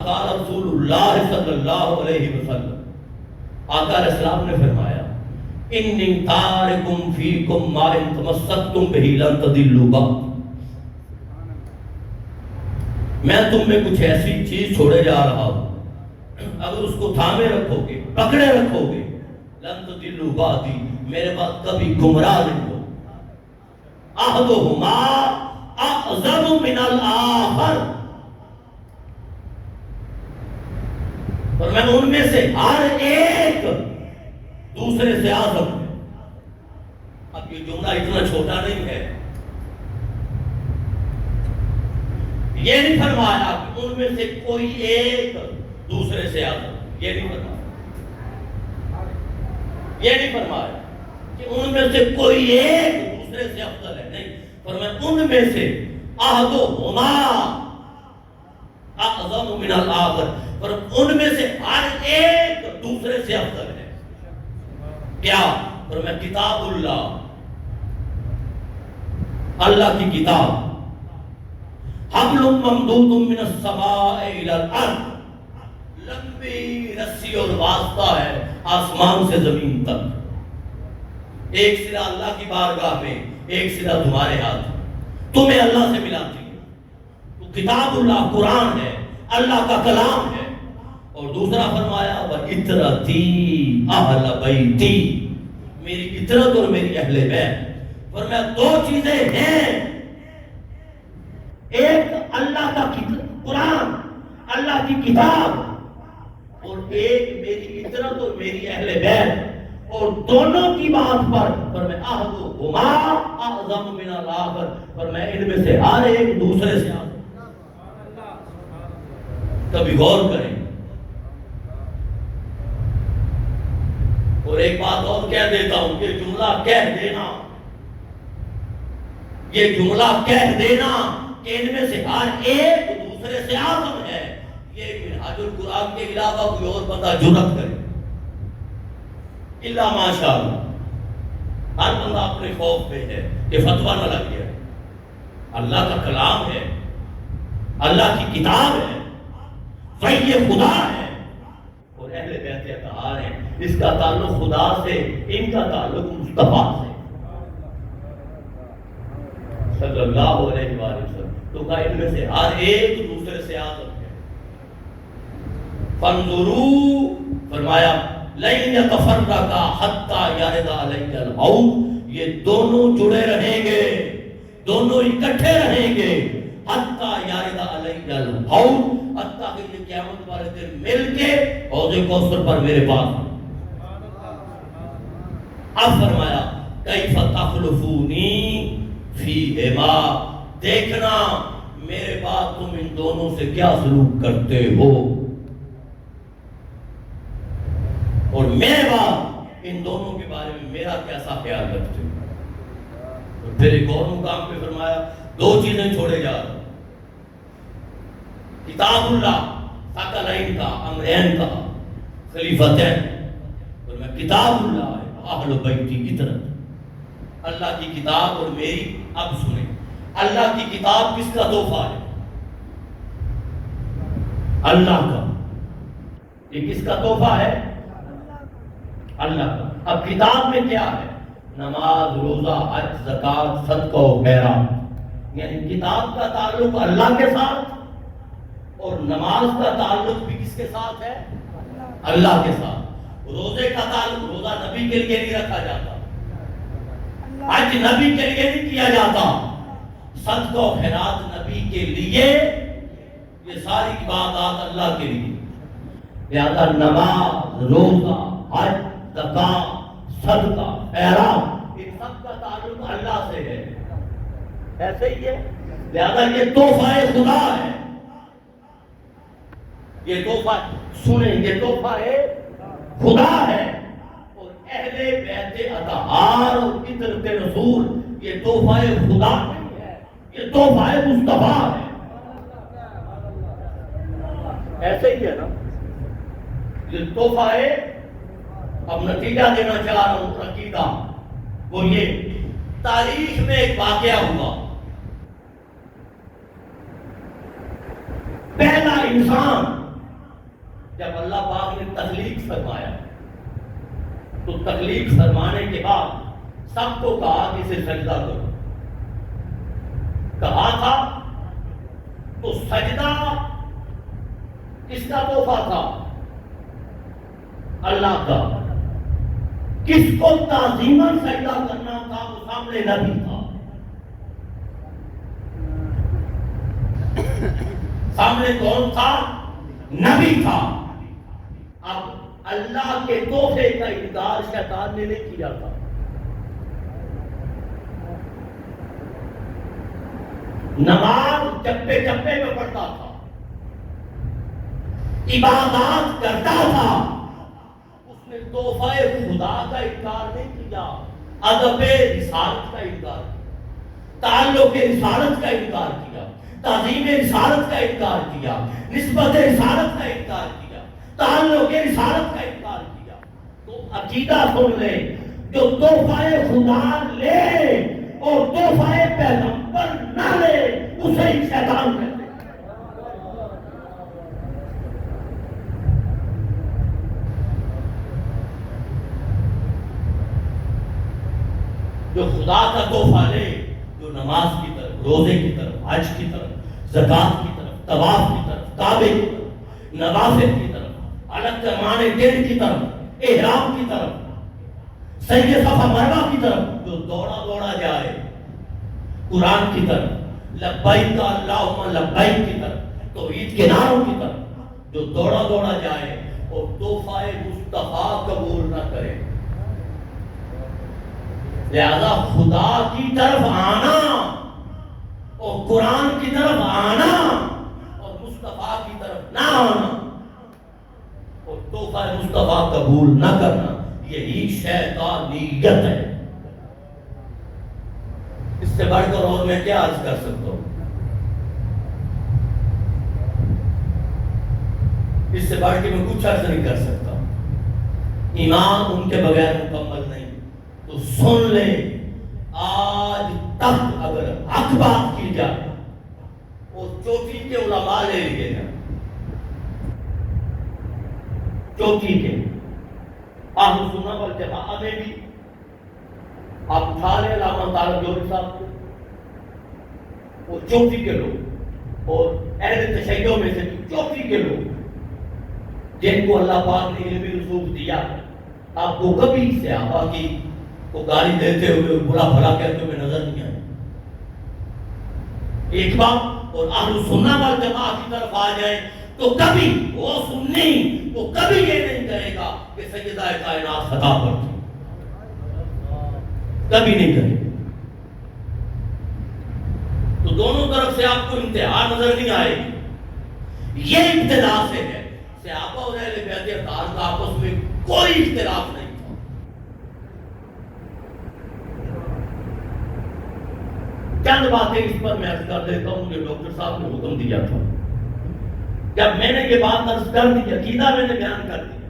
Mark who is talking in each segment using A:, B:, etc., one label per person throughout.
A: قال رسول اللہ صلی اللہ علیہ وسلم، آقا علیہ السلام نے فرمایا انی تارکم فیکم ما ان تمسکتم بہ لن تضلوا بعد، میں تم میں کچھ ایسی چیز چھوڑے جا رہا ہوں، اگر اس کو تھامے رکھو گے، پکڑے رکھو گے، لن تضلوا بعدی، میرے بعد کبھی گمراہ نہیں ہو۔ احدہما اعظم من الآخر، اور میں ان میں سے ہر ایک دوسرے سے اعظم ہے۔ اب یہ جملہ اتنا چھوٹا نہیں ہے، یہ نہیں فرمایا کہ ان میں سے کوئی ایک دوسرے سے اعظم، یہ نہیں فرمایا، یہ نہیں فرمایا کہ ان میں سے کوئی ایک دوسرے سے افضل ہے، نہیں، فرمایا ان میں سے احدہما اعظم من الآخر، پر ان میں سے ہر ایک دوسرے سے افضل ہے۔ کیا؟ پر میں کتاب اللہ، اللہ کی کتاب، حبل ممدود من السماء الى الارض، لمبی رسی اور واسطہ ہے آسمان سے زمین تک، ایک سرا اللہ کی بارگاہ میں، ایک سرا تمہارے ہاتھ، تمہیں اللہ سے ملاتی ہے۔ تو کتاب اللہ قرآن ہے، اللہ کا کلام ہے، اور دوسرا فرمایا وَإِتْرَتِي أَهْلَ بَيْتِي، میری اطرت اور میری اہل بیت۔ فرمایا دو چیزیں ہیں، ایک اللہ کا قرآن، اللہ کی کتاب، اور ایک میری اطرت اور میری اہل بیت، اور دونوں کی بات پر فرمایا احدہما اعظم من الآخر، فرمایا ان میں سے ہر ایک دوسرے سے اعظم۔ کبھی غور کریں۔ اور ایک بات اور کہہ دیتا ہوں، یہ جملہ کہہ دینا، یہ جملہ کہہ دینا کہ ان میں سے ہر ایک دوسرے سے اعظم ہے، یہ منہاج القرآن کے علاوہ کوئی اور بندہ جرأت کرے، الا ماشاء اللہ، ہر بندہ اپنے خوف میں ہے کہ فتویٰ نہ لگ جائے۔ اللہ کا کلام ہے، اللہ کی کتاب ہے، وحی خدا ہے، اور اہل بیت اطہار ہیں، اس کا تعلق خدا سے، ان کا تعلق مصطفیٰ سے صلی اللہ علیہ وآلہ وسلم، تو کہا ان میں سے ہر ایک دوسرے سے اعظم ہے۔ فانظروا، فرمایا لن یتفرقا حتی یرد علی الموت، یہ دونوں جڑے رہیں گے، دونوں اکٹھے رہیں گے، حتی یرد علی الموت، حتیٰ کہ یہ قیامت والے دن مل کے حوض کوثر پر میرے پاس۔ اب فرمایا کیف تخلفونی فیہما، دیکھنا میرے بعد تم ان دونوں سے کیا سلوک کرتے ہو، اور میرے بعد ان دونوں کے بارے میں میرا کیسا خیال رکھتے ہو۔ اور پھر ایک اور مقام پہ فرمایا دو چیزیں چھوڑے جا رہے، کتاب اللہ، ثقلین کا، امرین کا، خلیفتین، اور میں کتاب اللہ ہے، اہل بیتی اطرت، اللہ کی کتاب اور میری۔ اب سنیں، اللہ کی کتاب کس کا تحفہ ہے؟ اللہ کا۔ یہ کس کا تحفہ ہے؟ اللہ کا۔ اب کتاب میں کیا ہے؟ نماز، روزہ، حج، زکوٰۃ، صدقہ و خیرات، یعنی کتاب کا تعلق اللہ کے ساتھ، اور نماز کا تعلق بھی کس کے ساتھ ہے؟ اللہ کے ساتھ۔ روزے کا تعلق، روزہ نبی کے لیے نہیں رکھا جاتا، حج نبی کے لیے نہیں کیا جاتا، صدقہ و خیرات نبی کے لیے، یہ ساری عبادات اللہ کے لیے۔ لہذا نماز، روزہ، حج، زکوٰۃ، صدقہ، خیرات، ان سب کا تعلق اللہ سے ہے، ایسے ہی ہے۔ لہذا یہ تحفہ خدا ہے، یہ تحفہ، سنیں، یہ تحفہ خدا ہے، اور اہل بیت اطہار اور اطرت رسول یہ تحفہ خدا نہیں ہے، یہ تحفہ مصطفیٰ ہے، ایسے ہی ہے نا، یہ تحفہ ہے۔ اب نتیجہ دینا چاہ رہا ہوں عقیدہ، وہ یہ، تاریخ میں ایک واقعہ ہوا، پہلا انسان جب اللہ پاک نے تخلیق فرمایا تو تخلیق فرمانے کے بعد سب کو کہا کہ اسے سجدہ کرو، کہا تھا تو سجدہ کس کا تحفہ تھا؟ اللہ کا۔ کس کو تعظیماً سجدہ کرنا تھا؟ وہ سامنے نبی تھا، سامنے کون تھا؟ نبی تھا۔ اب اللہ کے تحفے کا انکار شیطان نے نہیں کیا تھا، نماز چپے چپے میں پڑھتا تھا، عبادات کرتا تھا، اس نے تحفہ خدا کا انکار نہیں کیا، ادب رسالت کا انکار کیا، تعلق رسالت کا انکار کیا، تعظیم رسالت کا انکار کیا، نسبت رسالت کا انکار کیا، تعلق رسالت کا انکار کیا۔ تو عقیدہ سن لے، جو تحفہ خدا لے اور تحفہ پیغمبر نہ لے اسے ہی شیطان کہتے ہیں۔ جو خدا کا تحفہ لے، جو نماز کی طرف، روزے کی طرف، حج کی طرف، زکات کی طرف، طواف کی طرف، کعبے کی طرف، نوافل کی طرف، الگ کروانے دین کی طرف، احرام کی طرف، سعی صفا مروہ کی طرف جو دوڑا دوڑا جائے، قرآن کی طرف، لبیک اللہم لبیک کی طرف، توحید کے نعروں کی طرف جو دوڑا دوڑا جائے اور تحفہ مصطفیٰ قبول نہ کرے، لہذا خدا کی طرف آنا اور قرآن کی طرف آنا اور مصطفیٰ کی طرف نہ آنا اور تحفہ مصطفیٰ قبول نہ کرنا، یہی شیطانیت ہے۔ اس سے بڑھ کر اور میں کیا عرض کر سکتا ہوں؟ اس سے بڑھ کے میں کچھ عرض نہیں کر سکتا۔ ایمان ان کے بغیر مکمل نہیں۔ تو سن لے، آج تک اگر حق بات کی جائے اور چوٹی کے علماء لے لیے جائیں، چوٹی کے اہل سنت والجماعت میں بھی آپ اٹھا لیں علامہ طارق جوہری صاحب کو، وہ چوٹی کے لوگ اور اہل تشیع میں سے چوٹی کے لوگ جن کو اللہ پاک نے علمی رسوخ دیا، آپ کو کبھی صحابہ کی کو گالی دیتے ہوئے برا بھلا کہتے ہوئے نظر نہیں آئے۔ ایک بات، اور اہل سنت والجماعت کی طرف آ جائیں تو کبھی وہ سنی وہ کبھی یہ نہیں کہے گا کہ سیدہ کائنات خطا پر تھی، کبھی نہیں کہے۔ تو دونوں طرف سے آپ کو انتہا نظر نہیں آئے گی۔ یہ ابتدا سے ہے، صحابہ اور اہل بیت اطہار کا آپس میں کوئی اختلاف نہیں تھا۔ چند باتیں اس پر میں عرض کر دیتا ہوں، مجھے ڈاکٹر صاحب نے حکم دیا تھا، جب میں نے یہ بات عرض کر دی، عقیدہ میں نے بیان کر دیا،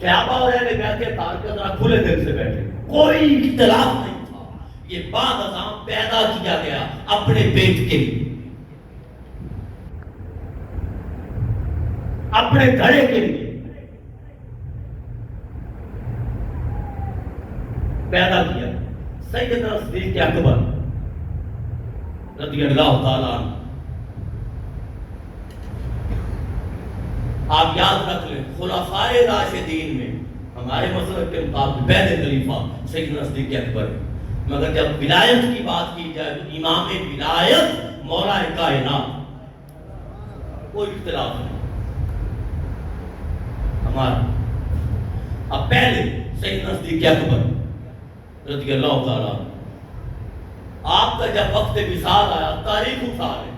A: صحابہ اور اہل بیت اطہار کا ذرا کھلے دل سے بیٹھے، کوئی اختلاف نہیں تھا۔ یہ بعد ازاں پیدا کیا گیا اپنے پیٹ کے لیے، اپنے گھڑے کے لیے پیدا کیا۔ سیدنا صدیق اکبر رضی اللہ تعالیٰ عنہ، آپ یاد رکھ لیں، خلفائے راشدین میں ہمارے مسلک کے مطابق پہلے خلیفہ سیدنا صدیق اکبر ہے، مگر جب ولایت کی بات کی جائے تو امام ولایت مولا کائنات، کوئی اختلاف نہیں ہمارا۔ اب پہلے سیدنا صدیق اکبر رضی اللہ تعالیٰ عنہ، آپ کا جب وقت وصال آیا، تاریخ اٹھا لیں،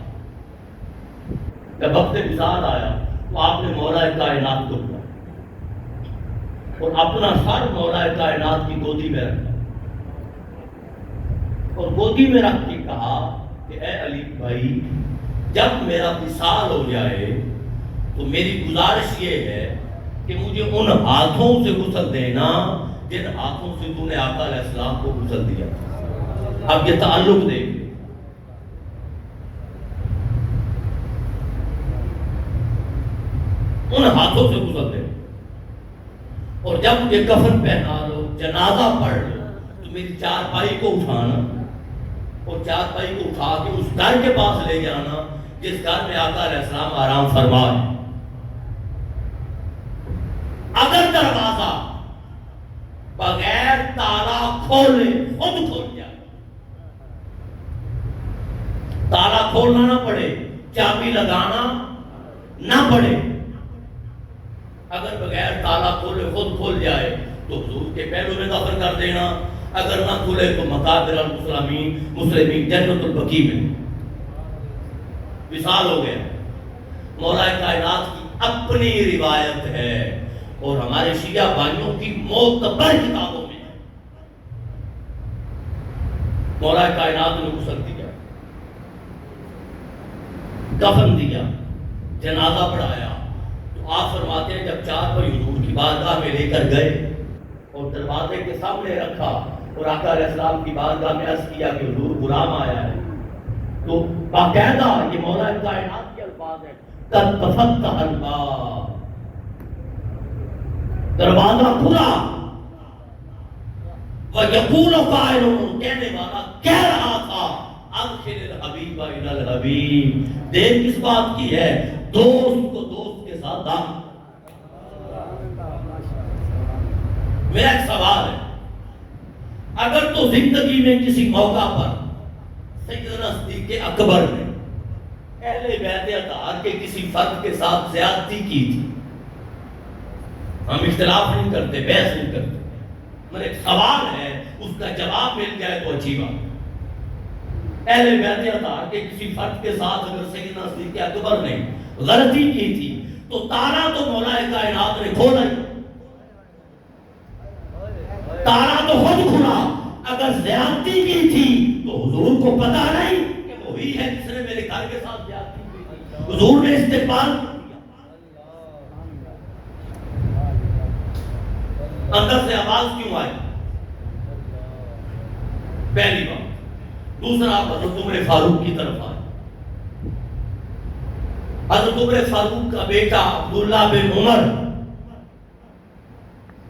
A: جب وقت وصال آیا تو آپ نے مولا کائنات کو اٹھا اور اپنا سر مولا کائنات کی گودی میں رکھا اور گودی میں رکھ کے کہا کہ اے علی بھائی، جب میرا وصال ہو جائے تو میری گزارش یہ ہے کہ مجھے ان ہاتھوں سے غسل دینا جن ہاتھوں سے تو نے آقا علیہ السلام کو غسل دیا تھا۔ اب یہ تعلق دیکھ، ان ہاتھوں سے گزرتے ہو، اور جب یہ کفن پہنا لو، جنازہ پڑھ لو، تو میری چارپائی کو اٹھانا اور چارپائی کو اٹھا کے اس گھر کے پاس لے جانا جس گھر میں آقا علیہ السلام آرام فرمائے۔ اگر دروازہ بغیر تالا کھولے خود کھول جائے، تالا کھولنا نہ پڑے، چابی لگانا نہ پڑے، اگر بغیر تالا کھولے خود کھول جائے تو حضور کے پہلو میں دفن کر دینا، اگر نہ کھولے تو مقابر المسلمین جنت البقیع میں وصال ہو گیا۔ مولا کائنات کی اپنی روایت ہے اور ہمارے شیعہ بھائیوں کی معتبر کتابوں میں ہے۔ مولا کائنات نے غسل دیا، کفن دیا، جنازہ پڑھایا، تو آپ فرماتے ہیں جب چار پر حضور کی بارگاہ میں لے کر گئے اور دروازے کے سامنے رکھا اور آقا علیہ السلام کی بارگاہ میں عرض کیا کہ حضور غلام آیا ہے، تو باقاعدہ یہ مولا کائنات کے الفاظ ہیں، قد تفتح الباب، دروازہ کھلا، وَيَقُولُ قَائِلٌ، کہنے والا کہہ رہا تھا ادخل الحبیب الی الحبیب، دیر کس بات کی ہے، دوست کو دوست کے ساتھ داخل۔ میرا ایک سوال ہے، اگر تو زندگی میں کسی موقع پر سیدنا صدیق اکبر نے اہل بیت اطہار کے کسی فرد کے ساتھ زیادتی کی تھی، ہم اختلاف نہیں کرتے، بحث نہیں کرتے، مگر ایک سوال ہے، اس کا جواب مل جائے تو اچھی بات۔ اہل بیت اطہار کے کسی فرد کے ساتھ اگر سیدنا صدیق اکبر نے غلطی کی تھی تو تارا تو مولا کائنات نے کھولا ہی، تارا تو خود کھلا۔ اگر زیادتی کی تھی تو حضور کو پتا نہیں کہ وہی ہے جس نے میرے گھر کے ساتھ زیادتی کی تھی، حضور نے استقبال کیا، اندر سے آواز کیوں آئی؟ پہلی بات۔ دوسرا، حضرت عمر فاروق کی طرف آئے، حضرت عمر فاروق کا بیٹا عبداللہ بن عمر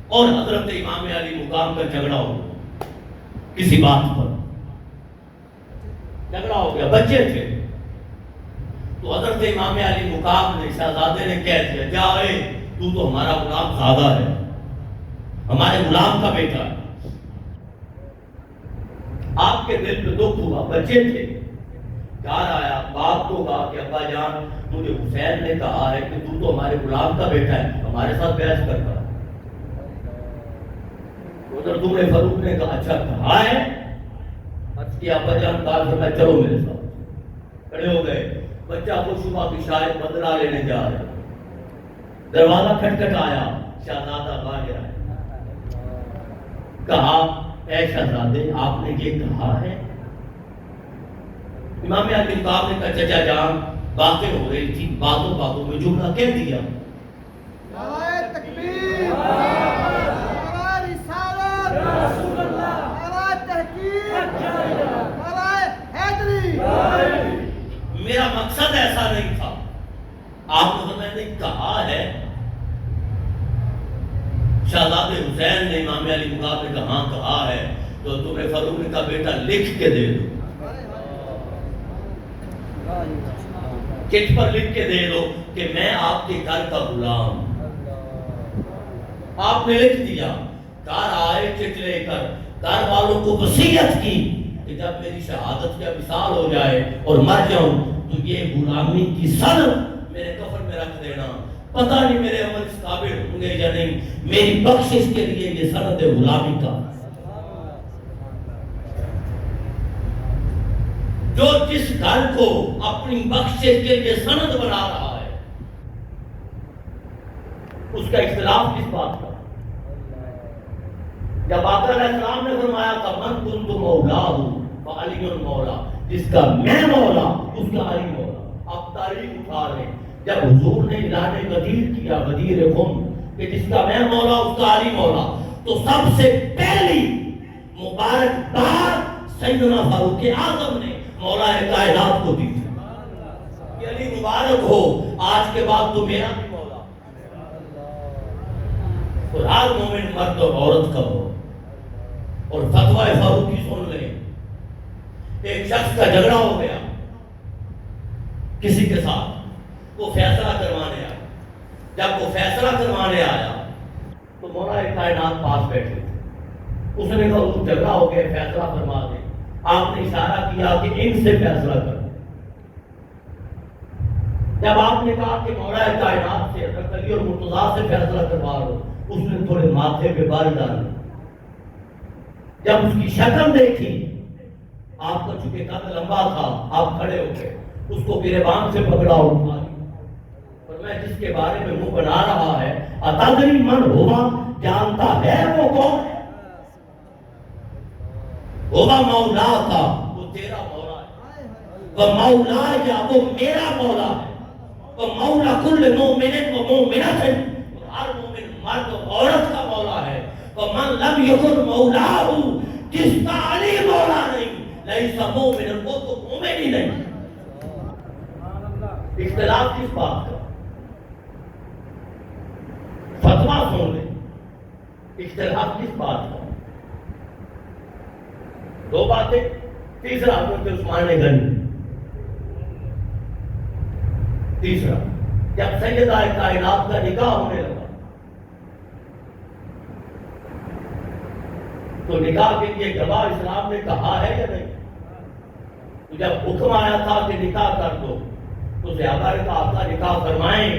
A: اور حضرت امام علی مقام کا جھگڑا ہو گیا، کسی بات پر جھگڑا ہو گیا، بچے تھے، تو حضرت امام علی مقام نے، شہزادے نے کہہ دیا، جا اے تو ہمارا غلام زادہ ہے، ہمارے غلام کا بیٹا ہے۔ آپ کے دل پہ دکھ ہوا، بچے تھے، گھر آیا، باپ کو کہا کہ ابا جان مجھے حسین نے کہا ہے کہ تو ہمارے غلام کا بیٹا ہے، ہمارے ساتھ بحث کرتا ہے۔ حضرت عمر فاروق نے کہا اچھا کہا ہے، عرض کیا ابا جان کہا کہ میں چلو میرے ساتھ، کھڑے ہو گئے، بچہ کو صبح کی شاید بدلہ لینے جا رہے، دروازہ کھٹکھٹایا، شہزادہ باہر آیا، کہا اے شہزادے آپ نے یہ کہا ہے؟ امام علی مقام نے کہا چچا جان باتیں ہو رہی تھی، باتوں باتوں میں جملہ کہہ دیا۔
B: نعرہ تکبیر، نعرہ رسالت، نعرہ تحقیق، نعرہ حیدری۔
A: میرا مقصد ایسا نہیں تھا، آپ کو میں نے کہا ہے۔ شہزادے حسین نے امام علی مقام نے کہا کہا ہے، تو تمہیں فاروق نے کہا بیٹا لکھ کے دے دو، چٹ پر لکھ کے دے دو کہ میں آپ کے گھر کا غلام۔ آپ نے لکھ دیا، گھر آئے چٹ لے کر، گھر والوں کو وصیت کی کہ جب میری شہادت کا وصال ہو جائے اور مر جاؤں تو یہ غلامی کی سند میرے کفن میں رکھ دینا، پتہ نہیں میرے عمل اس قابل ہوں گے یا نہیں، میری بخشش کے لیے یہ سند غلامی کا۔ جو جس گھر کو اپنی بخشش کے لیے سند بنا رہا ہے اس کا اختلاف کس بات کا؟ جب آقا علیہ السلام نے فرمایا تھا من کنت مولاہ فعلی مولا، جس کا میں مولا اس کا علی مولا۔ آپ تاریخ اٹھا لیں، جب حضور نے اعلان غدیر کیا، غدیر قم، کہ جس کا میں مولا اس کا علی مولا، تو سب سے پہلی مبارکباد سیدنا فاروق اعظم نے مولا کائنات کو دی تھی کہ علی مبارک ہو، آج کے بعد تو میرا بھی مولا۔ اور ہر مومن مرد اور عورت کا ہو. اور فتویٰ فاروقی سن لیں. ایک شخص کا جھگڑا ہو گیا کسی کے ساتھ، وہ فیصلہ کروانے آیا. جب وہ فیصلہ کروانے آیا تو مولا کائنات پاس بیٹھے تھے. اس نے کہا وہ جھگڑا ہو گیا، فیصلہ فرما دیں. آپ نے اشارہ کیا کہ ان سے فیصلہ کرو. جب آپ نے کہا کہ مولا کائنات سے حضرت علی اور مرتضیٰ سے فیصلہ کروا لو، اس نے تھوڑے ماتھے پہ بال ڈالے. جب اس کی شکل دیکھی، آپ کا چونکہ قد لمبا تھا، آپ کھڑے ہو گئے، اس کو گریبان سے پکڑا اٹھا لیا. اور میں جس کے بارے میں منہ بنا رہا ہے، اتدری من ہوا، جانتا ہے وہ کون ہے؟ ہوا مولا کا، وہ تیرا مولا ہے. وہ مولا یا وہ میرا مولا ہے. وہ مولا کل مومن و مومنۃ، ہر مومن مرد و عورت کا مولا ہے. ومن لم یکن مولاہ، جس کا علی مولا نہیں، لیس مومن، وہ تو مومن ہی نہیں. اختلاف کس بات کا؟ فتویٰ سن لیں. اختلاف کس بات کا؟ دو باتیں. تیسرا حضرت عثمان غنی. تیسرا، جب سیدہ کائنات کا نکاح ہونے لگا تو نکاح کے لیے گواہ اسلام نے کہا ہے یا نہیں؟ تو جب حکم آیا تھا کہ نکاح کر دو تو صحابہ نے کہا آپ کا نکاح فرمائیں.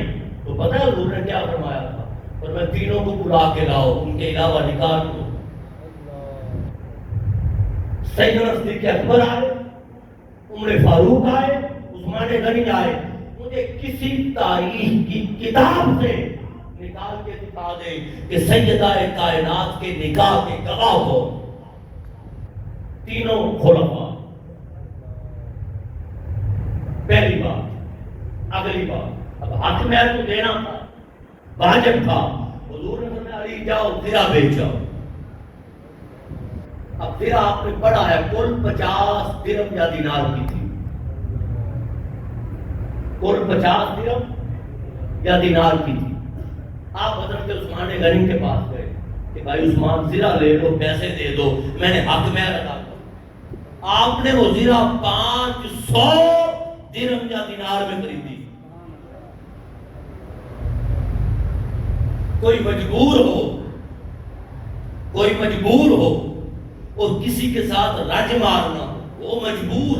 A: تو پتہ ہے حضور نے کیا فرمایا تھا؟ اور میں تینوں کو بلا کے لاؤ، ان کے علاوہ نکاح دو. سیدنا صدیق اکبر آئے، عمر فاروق آئے، عثمان غنی آئے. مجھے کسی تاریخ کی کتاب سے نکال کے دکھا دے کہ سیدہ کائنات کے نکاح کے گواہ ہو. تینوں خلفاء. پہلی بات. اگلی بات، اب حق مہر کو دینا تھا، واجب تھا. حضور نے فرمایا علی جاؤ زرہ بیچ جاؤ. اب زرہ آپ نے پڑھا ہے کل 50 درہم یا دینار کی تھی. کل 50 درہم یا دینار کی تھی. آپ حضرت عثمان غنی کے پاس گئے کہ بھائی عثمان زرہ لے لو، پیسے دے دو، میں نے حق مہر ادا کر. آپ نے وہ زرہ 500 درہم یا دینار میں خریدی. کوئی مجبور ہو اور کسی کے ساتھ رنج مارنا ہو، وہ مجبور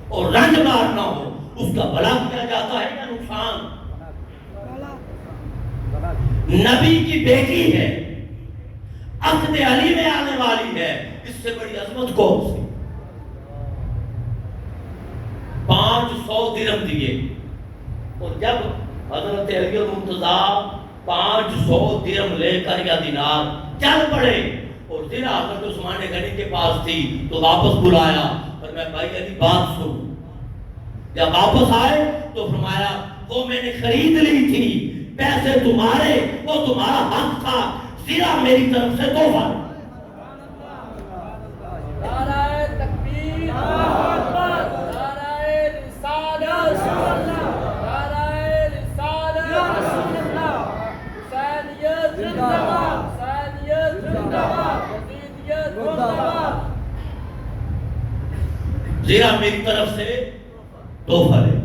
A: اور رنج مارنا ہو، اس کا بھلا کیا جاتا ہے یا نقصان؟ نبی کی بیٹی ہے، عقد علی میں آنے والی ہے، اس سے بڑی عظمت کون سی؟ 500 درہم دیے. اور جب حضرت علی المرتضیٰ 500 درہم لے کر یا دینار چل پڑے اور زرہ حضرت عثمان غنی کے پاس تھی تو واپس بلایا. اور میں بھائی علی بات سن. جب واپس آئے تو فرمایا وہ میں نے خرید لی تھی، پیسے تمہارے، وہ تمہارا حق تھا، زرہ میری طرف سے تحفہ.
B: نعرہ تکبیر، نعرہ رسالت، نعرہ رسالت، حسینیت زندہ باد، حسینیت زندہ باد، یزیدیت زندہ باد.
A: زرہ میری طرف سے تحفہ ہے.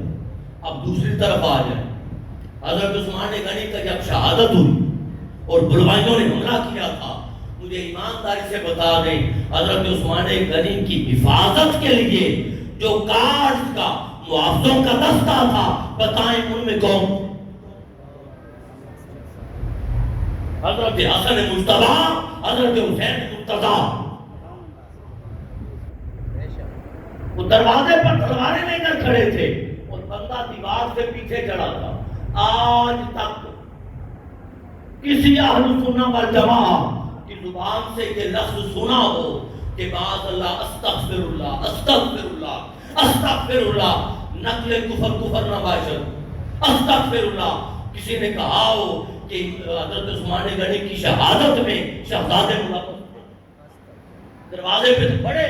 A: اب دوسری طرف آ جائیں. حضرت عثمان غنی کا جب شہادت ہوئی اور بلوائیوں نے حملہ کیا تھا، مجھے ایمانداری سے بتا دیں حضرت عثمان غنی کی حفاظت کے لیے جو کارڈ کا معاوضوں کا دستہ تھا، بتائیں ان میں کون؟ حضرت حسن مجتبیٰ، حضرت حسین مرتضیٰ. وہ دروازے پر تلواریں لے کر کھڑے تھے اور بندہ دیوار سے پیچھے چڑھا تھا. آج تک کسی اہل سنت والجماعت کی زبان سے یہ لفظ سنا ہو کہ بعض اللہ استغفر اللہ استغفر اللہ استغفر اللہ، نقل کفر نہ باشد، استغفر اللہ، کسی نے کہا ہو کہ حضرت عثمان غنی کی شہادت میں شہزادے ملاقات دروازے پہ تو پڑے،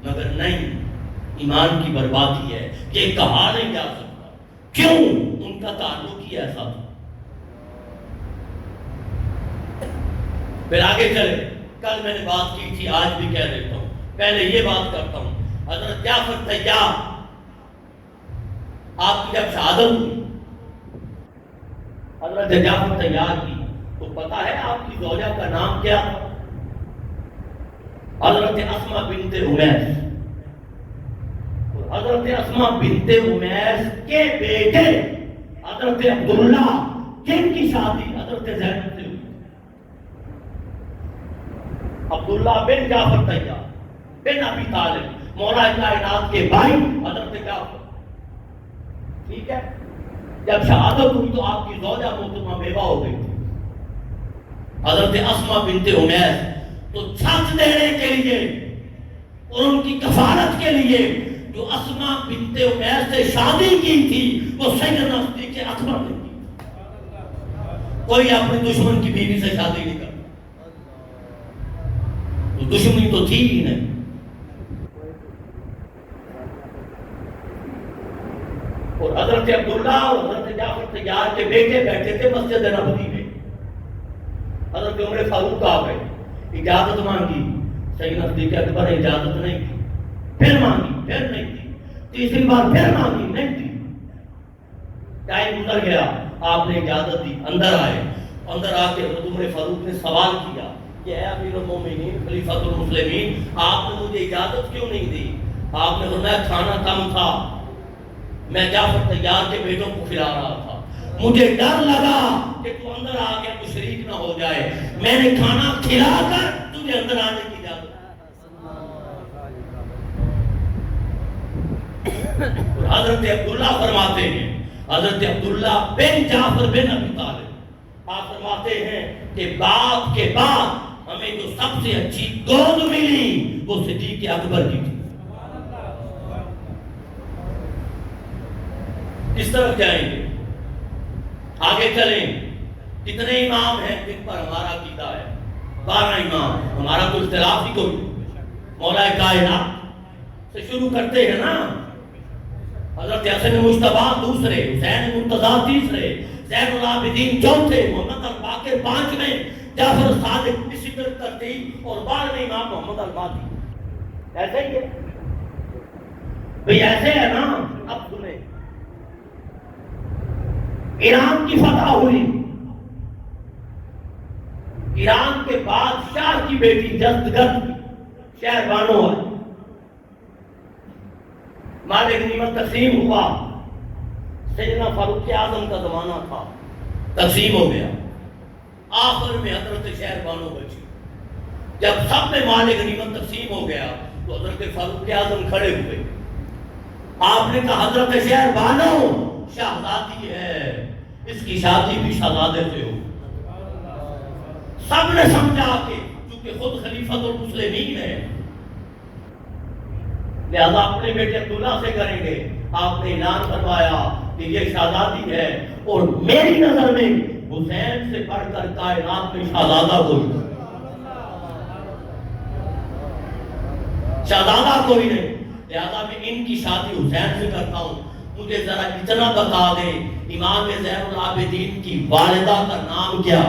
A: مگر نہیں، ایمان کی بربادی ہے. یہ کہا نہیں جا سکتا. کیوں؟ ان کا تعلق ہی ایسا تھا. پھر آگے چلے، کل میں نے بات کی تھی، آج بھی کہہ دیتا ہوں، پہلے یہ بات کرتا ہوں، حضرت جعفر طیار آپ کی جب شہادت ہوئی، حضرت جعفر طیار کی، تو پتا ہے آپ کی زوجہ کا نام کیا تھا؟ حضرت اسماء بنت امیس۔ حضرت اسماء بنت امیس کے بیٹے حضرت عبداللہ، جن کی شادی حضرت زینب سے ہوئی، عبداللہ بن جعفر طیار بن ابی طالب، مولا کائنات کے بھائی حضرت جعفر، ٹھیک ہے؟ جب شہادت ہوئی تو آپ کی زوجہ محترمہ بیوہ ہو گئی تھی حضرت اسماء بنت امیس، تو چھت دینے کے لیے اور ان کی کفالت کے لیے جو اسماء بنت امیس سے شادی کی تھی وہ سیدنا صدیق اکبر نے کی۔ کوئی اپنے دشمن کی بیوی سے شادی نہیں کرتا، تو دشمنی تو تھی ہی نہیں۔ اور حضرت عبداللہ اور حضرت جعفر طیار کے بیٹے بیٹھے تھے مسجد نبوی میں، حضرت عمر فاروق آ گئے، اجازت مانگی، سیدنا صدیق اکبر نے اجازت نہیں دی، پھر مانگی، پھر نہیں دی، تیسری بار پھر مانگی، نہیں دی، ٹائم گزر گیا، آپ نے اجازت دی، اندر آئے، اندر آ کے حضرت عمر فاروق نے سوال کیا کہ اے امیر المومنین خلیفۃ المسلمین، آپ نے مجھے اجازت کیوں نہیں دی؟ آپ نے فرمایا کھانا کم تھا، میں جعفر طیار کے بیٹوں کو کھلا رہا تھا، مجھے ڈر لگا کہ تو اندر آ کے تو شریک نہ ہو جائے، میں نے کھانا کھلا کر تجھے اندر آنے کی اجازت۔ حضرت عبداللہ فرماتے ہیں، حضرت عبداللہ بن جعفر بن ابی طالب، آپ فرماتے ہیں کہ باپ کے بعد ہمیں جو سب سے اچھی گود ملی وہ صدیق اکبر کی تھی۔ کس طرف جائیں گے؟ آگے چلیں، کتنے امام ہیں جن پر ہمارا عقیدہ ہے؟ 12 امام، ہمارا تو اختلاف ہی کوئی نہیں، مولا کائنات سے شروع کرتے ہیں نا، حضرت حسن مجتبیٰ دوسرے، حسین مرتضیٰ تیسرے، زین العابدین چوتھے، محمد الباقر پانچویں، جعفر صادق اسی طرح ترتیب، اور 12ویں امام محمد المہدی۔ ایسے ہی ہے بھئی، ایسے ہے نا۔ اب سنیں، ایران کی فتح ہوئی، ایران کے بادشاہ کی بیٹی دستگرد شہر بانو ہے، مال غنیمت تقسیم ہوا، سیدنا فاروق اعظم کا زمانہ تھا، تقسیم ہو گیا، آخر میں حضرت شہر بانو بچی۔ جب سب میں مال غنیمت تقسیم ہو گیا تو حضرت فاروق اعظم کھڑے ہوئے، آپ نے کہا حضرت شہر بانو شہزادی ہے، اس کی شادی بھی شہزادے سے ہو۔ سب نے سمجھا کہ چونکہ خود خلیفۃ المسلمین ہے لہذا اپنے بیٹے عبداللہ سے کریں گے، آپ نے اعلان فرمایا کہ یہ شہزادی ہے، اور میری نظر میں حسین سے بڑھ کر کائنات میں شہزادہ کوئی نہیں، شہزادہ کوئی نہیں، لہذا میں ان کی شادی حسین سے کرتا ہوں۔ مجھے ذرا اتنا بتا دیں، امام زین العابدین کی والدہ کا نام کیا؟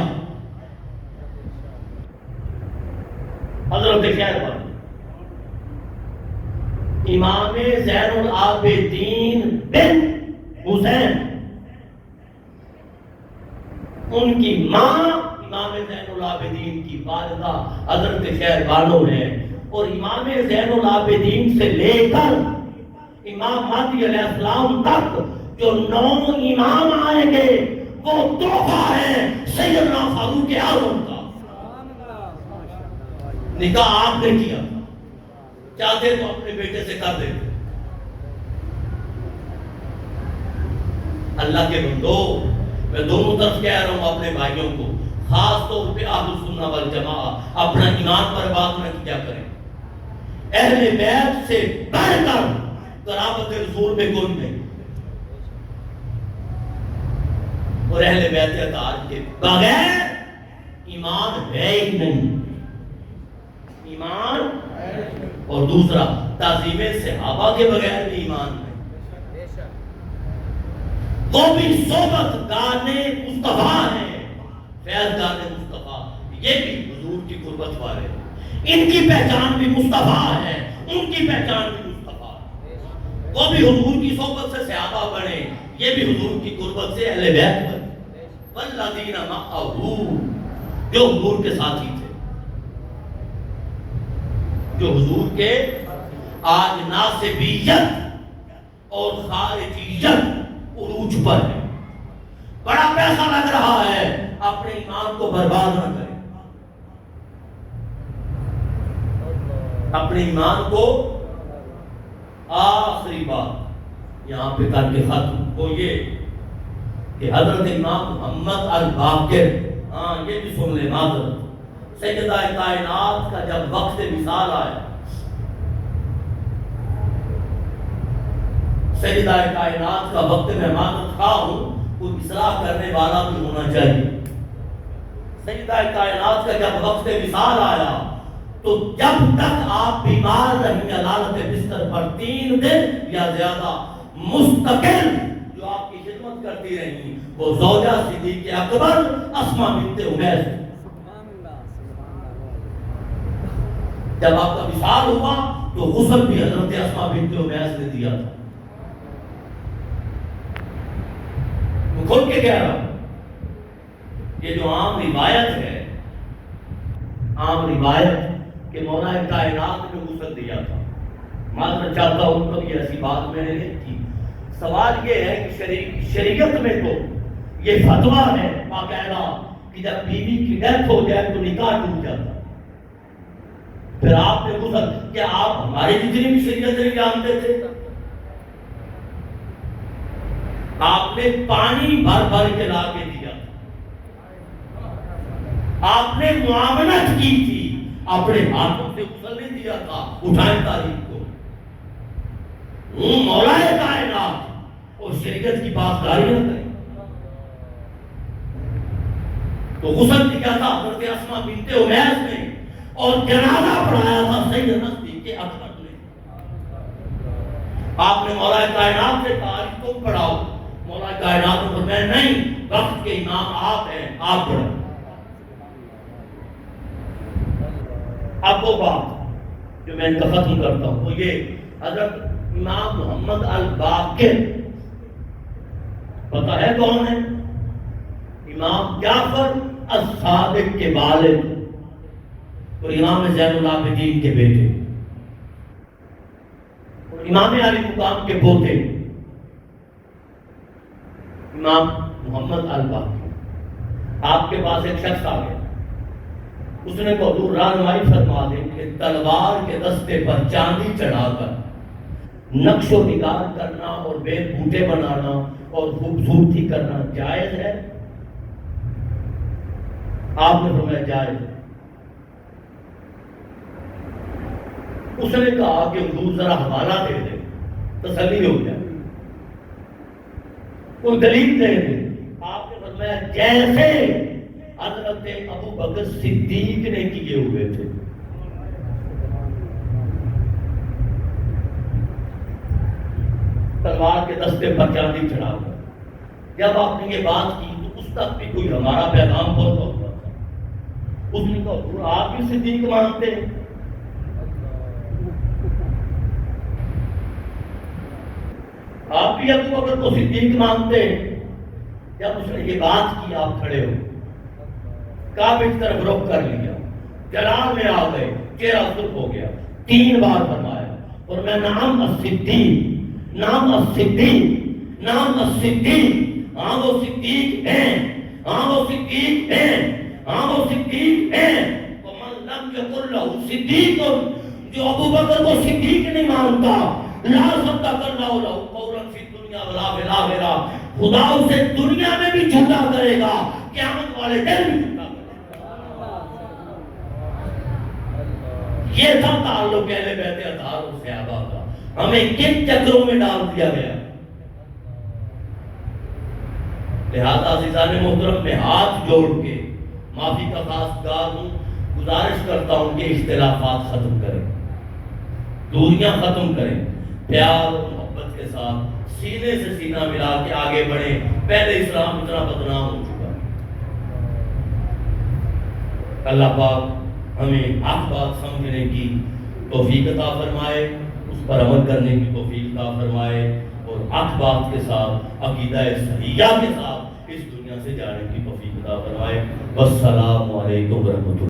A: حضرت شہر بانو۔ امام زین العابدین بن حسین، ان کی ماں امام زین العابدین کی والدہ حضرت شہر بانو ہے، اور امام زین العابدین سے لے کر امام مہدی علیہ السلام تک جو 9 امام آئیں گے وہ تحفہ ہے سیدنا فاروق اعظم کا۔ نکاح آپ نے کیا، چاہتے تو اپنے بیٹے سے کر دیتے۔ اللہ کے بندو، میں دونوں طرف کہہ رہا ہوں اپنے بھائیوں کو، خاص طور پہ اہل سنہ والجماعہ، اپنا ایمان پر بات نہ کیا کریں۔ اہل بیت سے بڑھ کر قرابت رسول میں کوئی نہیں، اور اہل بیت اطہار کے بغیر ایمان ہے ہی نہیں، ایمان۔ اور دوسرا، تعظیم صحابہ کے بغیر بھی ایمان نہیں، وہ بھی صحبت گانے مصطفیٰ ہیں، فیض گانے مصطفیٰ، یہ بھی حضور قربت والے، ان کی پہچان بھی مصطفیٰ ہے، ان کی پہچان بھی مصطفیٰ ہے۔ وہ بھی حضور کی صحبت سے صحابہ بنے، یہ بھی حضور کی قربت سے اہل بیت بنے۔ والذین معہ، جو حضور کے ساتھی تھے، جو حضور کے آج ناسبیت اور خارجیت عروج پر ہے۔ بڑا پیسہ لگ رہا ہے، اپنے ایمان کو برباد نہ کریں، اپنے ایمان کو۔ آخری بات یہاں پہ کر کے ختم وہ یہ کہ حضرت امام محمد الباقر، ہاں یہ بھی سن لیں معذرت، سیدہ کائنات کا جب وقت وصال آیا، سیدہ کائنات کا وقت میں معذرت خواہ ہوں، کوئی اصلاح کرنے والا بھی ہونا چاہیے۔ سیدہ کائنات کا جب وقت وصال آیا تو جب تک آپ بیمار رہیں علالت بستر پر 3 دن یا زیادہ مستقل جو آپ کی خدمت کرتی رہیں وہ زوجہ صدیق اکبر اسماء بنت عمیس، جب آپ کا وصال ہوا تو غسل بھی حضرت اسماء بنت عمیس نے دیا تھا۔ میں کھل کے کہہ رہا ہوں، یہ جو عام روایت ہے، عام روایت کہ مولا کائنات نے غسل دیا تھا، معذرت چاہتا ہوں کبھی ایسی بات میں نے نہیں کی۔ سوال یہ ہے کہ شریعت میں تو یہ فتویٰ ہے باقاعدہ کہ جب بیوی کی ڈیتھ ہو جائے تو نکاح ٹوٹ جاتا، پھر آپ نے غسل، کیا آپ ہماری جتنی بھی شریعت نہیں جانتے تھے؟ آپ نے پانی بھر بھر کے لا کے دیا، آپ نے معاونت کی تھی، اپنے ہاتھوں سے غسل نہیں دیا تھا۔ اٹھائیں تاریخ کو، مولا کائنات اور شریعت کی پاسداری نہ کریں تو غسل دیا تھا حضرت اسماء بنت عمیس نے، اور جنازہ پڑھایا تھا سید صدیق اکبر نے۔ آپ نے مولا کائنات سے کہا تم پڑھاؤ، مولا کائنات نے فرمایا نہیں، وقت کے امام آپ ہیں، آپ پڑھیں۔ اب وہ بات جو میں ان کا ختم کرتا ہوں وہ یہ، حضرت امام محمد الباقر پتہ ہے کون ہے؟ امام جعفر الصادق کے والد اور امام زین العابدین کے بیٹے اور امام علی مقام کے پوتے امام محمد الباقر۔ آپ کے پاس ایک شخص آ گیا، اس نے کہا حضور رہنمائی فرما دیں کہ تلوار کے دستے پر چاندی چڑھا کر نقش و نگار کرنا اور بیل بوٹے بنانا اور خوبصورتی کرنا جائز ہے؟ آپ نے فرمایا جائز ہے۔ اس نے کہا کہ حضور ذرا حوالہ دے دیں، تسلی ہو جائے، کوئی دلیل دے دیں۔ آپ نے فرمایا جیسے حضرت ابو بکر صدیق نے کیے ہوئے تھے۔ تلوار کے دستے پر چاندی چڑھا ہوا۔ جب آپ نے یہ بات کی تو اس تک بھی کوئی ہمارا پیغام پہنچا ہوا تھا۔ اس نے کہا حضور آپ بھی صدیق مانتے ہیں؟ آپ بھی ابو بکر کو صدیق مانتے ہیں؟ جب اس نے یہ بات کی آپ کھڑے ہو، کعبے کی طرف رخ کر لیا، جلال میں آ گئے، چہرہ سرخ ہو گیا، 3 بار فرمایا اور میں نام الصدیق، نام الصدیق، نام الصدیق، ہاں وہ صدیق ہیں، ہاں وہ صدیق ہیں، ہاں وہ صدیق ہیں۔ ومن لم یکن لہ صدیق، جو ابو بکر کو صدیق نہیں مانتا، لا صدق اللہ لہ قولا فی الدنیا ولا فی الآخرہ، خدا اسے دنیا میں بھی جھوٹا کرے گا، قیامت والے دن بھی جھوٹا کرے گا۔ یہ تھا تعلق اہل بیت اطہار و صحابہ کا۔ ہمیں کن چکروں میں ڈال دیا گیا؟ لہذا عزیزان محترم میں ہاتھ جوڑ کے معافی کا خواستگار ہوں، گزارش کرتا ہوں کہ اختلافات ختم کریں، دوریاں ختم کریں، پیار اور محبت کے ساتھ سینے سے سینہ ملا کے آگے بڑھیں۔ پہلے اسلام اتنا بدنام ہو چکا ہے، اللہ پاک ہمیں حق بات سمجھنے کی توفیق عطا فرمائے، اس پر عمل کرنے کی توفیق عطا فرمائے، اور حق بات کے ساتھ عقیدہ صحیحہ کے ساتھ اس دنیا سے جانے کی توفیق عطا فرمائے۔ والسلام علیکم ورحمۃ اللہ۔